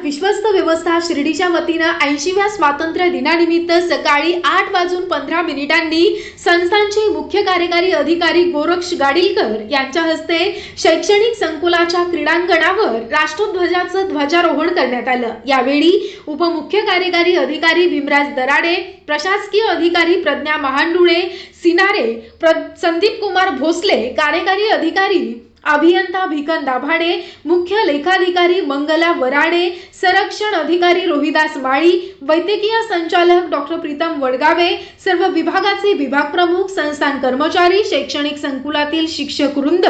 विश्वस्त व्यवस्था शिर्डीच्या वतीनं 80व्या स्वातंत्र्य दिनानिमित्त सकाळी 8:15 संस्थांचे मुख्य कार्यकारी अधिकारी गोरक्ष गाडीलकर यांच्या हस्ते शैक्षणिक संकुलाच्या क्रीडांगणावर राष्ट्रध्वजाचं ध्वजारोहण करण्यात आलं। यावेळी उपमुख्य कार्यकारी अधिकारी भीमराज दराडे, प्रशासकीय अधिकारी प्रज्ञा महांडुळे सिनारे, संदीप कुमार भोसले, कार्यकारी अधिकारी अभियंता भिकन दाभाडे, मुख्य लेखाधिकारी मंगला वराडे, संरक्षण अधिकारी रोहिदास माळी, वैद्यकीय संचालक डॉक्टर प्रीतम वडगावे, सर्व विभागाचे विभाग प्रमुख, संस्थान कर्मचारी, शैक्षणिक संकुलातील शिक्षक वृंद,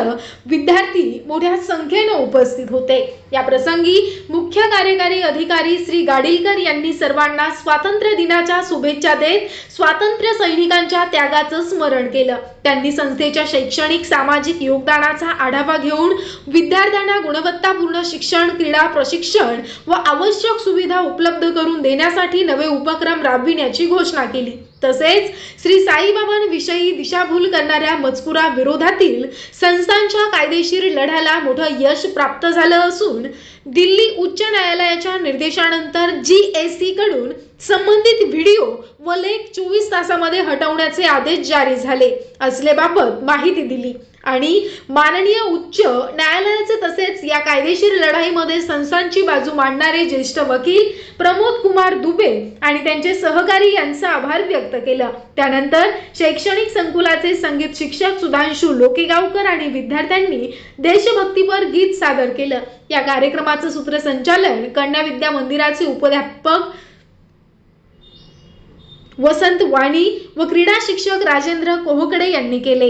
विद्यार्थी मोठ्या संख्येने उपस्थित होते। या प्रसंगी मुख्य कार्यकारी अधिकारी श्री गाडीलकर यांनी सर्वांना स्वातंत्र्य दिनाच्या शुभेच्छा देत स्वातंत्र्य सैनिकांच्या त्यागाचं स्मरण केलं। त्यांनी संस्थेच्या शैक्षणिक सामाजिक योगदानाचा आढावा घेऊन विद्यार्थ्यांना गुणवत्तापूर्ण शिक्षण, क्रीडा प्रशिक्षण व आवश्यक सुविधा उपलब्ध करून देण्यासाठी नवे उपक्रम राबविण्याची घोषणा केली। तसेच श्री साईबाबांविषयी दिशाभूल करणाऱ्या मजकुराविरोधातील संस्थांच्या कायदेशीर लढ्याला मोठं यश प्राप्त झालं असून दिल्ली उच्च न्यायालयाच्या निर्देशानंतर GSC कडून संबंधित व्हिडिओ व लेख 24 तासांमध्ये हटवण्याचे आदेश जारी झाले असल्याबाबत माहिती दिली आणि माननीय उच्च न्यायालयाचे तसेच या कायदेशीर लढाईमध्ये संस्थांची बाजू मांडणारे ज्येष्ठ वकील प्रमोद कुमार दुबे आणि त्यांचे सहकारी यांचा आभार व्यक्त केला। त्यानंतर शैक्षणिक संकुलाचे संगीत शिक्षक सुधांशु लोकेगावकर आणि विद्यार्थ्यांनी देशभक्तीपर गीत सादर केलं। या कार्यक्रमाचे सूत्रसंचालन कन्या विद्या मंदिराचे उपाध्यापक वसंत वाणी व क्रीडा शिक्षक राजेंद्र कोहकडे यांनी केले।